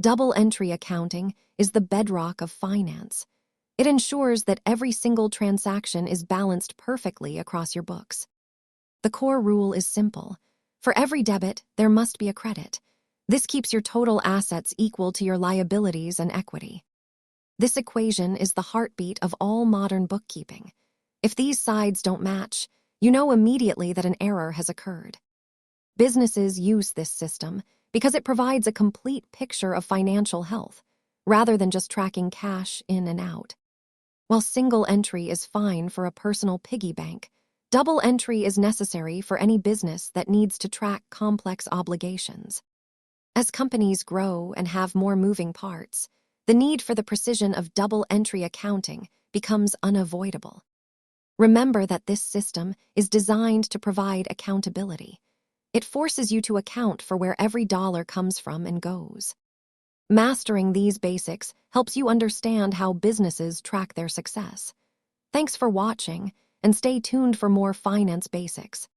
Double entry accounting is the bedrock of finance. It ensures that every single transaction is balanced perfectly across your books. The core rule is simple. For every debit, there must be a credit. This keeps your total assets equal to your liabilities and equity. This equation is the heartbeat of all modern bookkeeping. If these sides don't match, you know immediately that an error has occurred. Businesses use this system because it provides a complete picture of financial health, rather than just tracking cash in and out. While single entry is fine for a personal piggy bank, double entry is necessary for any business that needs to track complex obligations. As companies grow and have more moving parts, the need for the precision of double entry accounting becomes unavoidable. Remember that this system is designed to provide accountability. It forces you to account for where every dollar comes from and goes. Mastering these basics helps you understand how businesses track their success. Thanks for watching, and stay tuned for more finance basics.